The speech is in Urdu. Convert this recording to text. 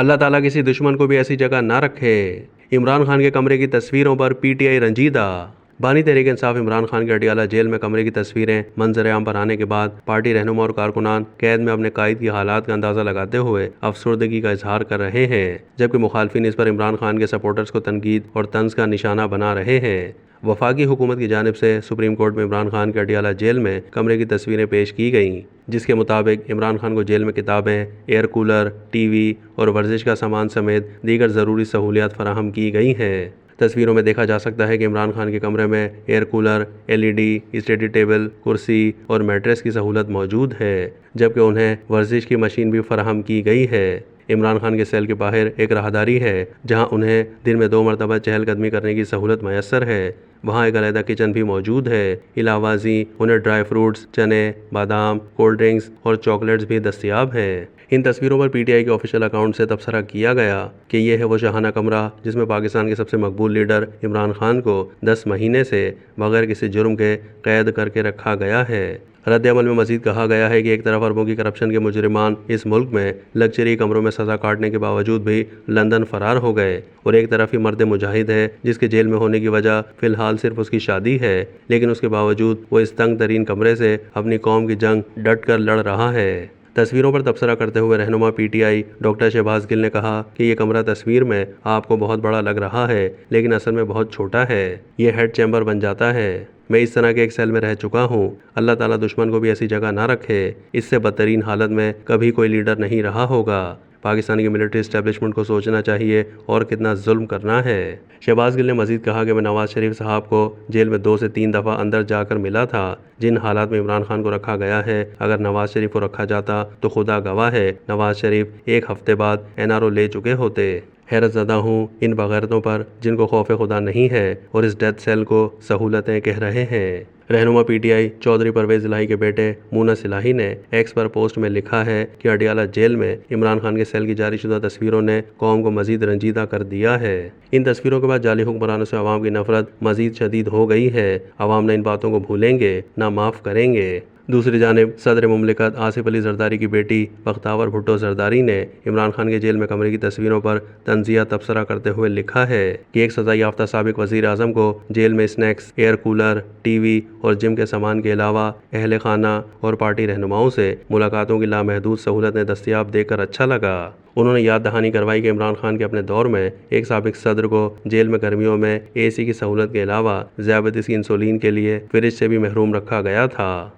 اللہ تعالیٰ کسی دشمن کو بھی ایسی جگہ نہ رکھے۔ عمران خان کے کمرے کی تصویروں پر پی ٹی آئی رنجیدہ۔ بانی تحریک انصاف عمران خان کے اڈیالہ جیل میں کمرے کی تصویریں منظر عام پر آنے کے بعد پارٹی رہنما اور کارکنان قید میں اپنے قائد کی حالات کا اندازہ لگاتے ہوئے افسردگی کا اظہار کر رہے ہیں، جبکہ مخالفین اس پر عمران خان کے سپورٹرز کو تنقید اور طنز کا نشانہ بنا رہے ہیں۔ وفاقی حکومت کی جانب سے سپریم کورٹ میں عمران خان کے اڈیالہ جیل میں کمرے کی تصویریں پیش کی گئیں، جس کے مطابق عمران خان کو جیل میں کتابیں، ایئر کولر، ٹی وی اور ورزش کا سامان سمیت دیگر ضروری سہولیات فراہم کی گئی ہیں۔ تصویروں میں دیکھا جا سکتا ہے کہ عمران خان کے کمرے میں air cooler, L E D, study table, کرسی اور میٹریس کی سہولت موجود ہے، جبکہ انہیں ورزش کی مشین بھی فراہم کی گئی ہے۔ عمران خان کے سیل کے باہر ایک راہداری ہے جہاں انہیں دن میں 2 مرتبہ چہل قدمی کرنے کی سہولت میسر ہے۔ وہاں ایک علیحدہ کچن بھی موجود ہے۔ علاوہ ازیں انہیں ڈرائی فروٹس، چنے، بادام، کولڈ ڈرنکس اور چاکلیٹس بھی دستیاب ہیں۔ ان تصویروں پر پی ٹی آئی کے آفیشیل اکاؤنٹ سے تبصرہ کیا گیا کہ یہ ہے وہ شاہانہ کمرہ جس میں پاکستان کے سب سے مقبول لیڈر عمران خان کو 10 مہینے سے بغیر کسی جرم کے قید کر کے رکھا گیا ہے۔ رد عمل میں مزید کہا گیا ہے کہ ایک طرف اربوں کی کرپشن کے مجرمان اس ملک میں لگژری کمروں میں سزا کاٹنے کے باوجود بھی لندن فرار ہو گئے، اور ایک طرف ہی مرد مجاہد ہے جس کے جیل میں ہونے کی وجہ فی الحال صرف اس کی شادی ہے، لیکن اس کے باوجود وہ اس تنگ ترین کمرے سے اپنی قوم کی جنگ ڈٹ کر لڑ رہا ہے۔ تصویروں پر تبصرہ کرتے ہوئے رہنما P T I doctor Shahbaz Gill نے کہا کہ یہ کمرہ تصویر میں آپ کو بہت بڑا لگ رہا ہے، لیکن اصل میں بہت چھوٹا ہے۔ یہ ہیڈ چیمبر بن جاتا ہے۔ میں اس طرح کے ایک سیل میں رہ چکا ہوں۔ اللہ تعالیٰ دشمن کو بھی ایسی جگہ نہ رکھے۔ اس سے بدترین حالت میں کبھی کوئی لیڈر نہیں رہا ہوگا۔ پاکستان کی ملٹری اسٹیبلشمنٹ کو سوچنا چاہیے اور کتنا ظلم کرنا ہے۔ شہباز گل نے مزید کہا کہ میں نواز شریف صاحب کو جیل میں 2 سے 3 دفعہ اندر جا کر ملا تھا۔ جن حالات میں عمران خان کو رکھا گیا ہے، اگر نواز شریف کو رکھا جاتا تو خدا گواہ ہے نواز شریف 1 ہفتے بعد NRO لے چکے ہوتے۔ حیرت زدہ ہوں ان بغیرتوں پر جن کو خوف خدا نہیں ہے اور اس ڈیتھ سیل کو سہولتیں کہہ رہے ہیں۔ رہنما P T I Chaudhry Pervaiz Elahi کے بیٹے مونس الہی نے ایکس پر پوسٹ میں لکھا ہے کہ اڈیالہ جیل میں عمران خان کے سیل کی جاری شدہ تصویروں نے قوم کو مزید رنجیدہ کر دیا ہے۔ ان تصویروں کے بعد جعلی حکمرانوں سے عوام کی نفرت مزید شدید ہو گئی ہے۔ عوام نہ ان باتوں کو بھولیں گے نہ معاف کریں گے۔ دوسری جانب صدر مملکت آصف علی زرداری کی بیٹی بختاور بھٹو زرداری نے عمران خان کے جیل میں کمرے کی تصویروں پر طنزیہ تبصرہ کرتے ہوئے لکھا ہے کہ ایک سزا یافتہ سابق وزیر اعظم کو جیل میں snacks, air cooler, T V اور جم کے سامان کے علاوہ اہل خانہ اور پارٹی رہنماؤں سے ملاقاتوں کی لامحدود سہولتیں دستیاب دیکھ کر اچھا لگا۔ انہوں نے یاد دہانی کروائی کہ عمران خان کے اپنے دور میں ایک سابق صدر کو جیل میں گرمیوں میں AC کی سہولت کے علاوہ ذیابیطس کی انسولین کے لیے فریج سے بھی محروم رکھا گیا تھا۔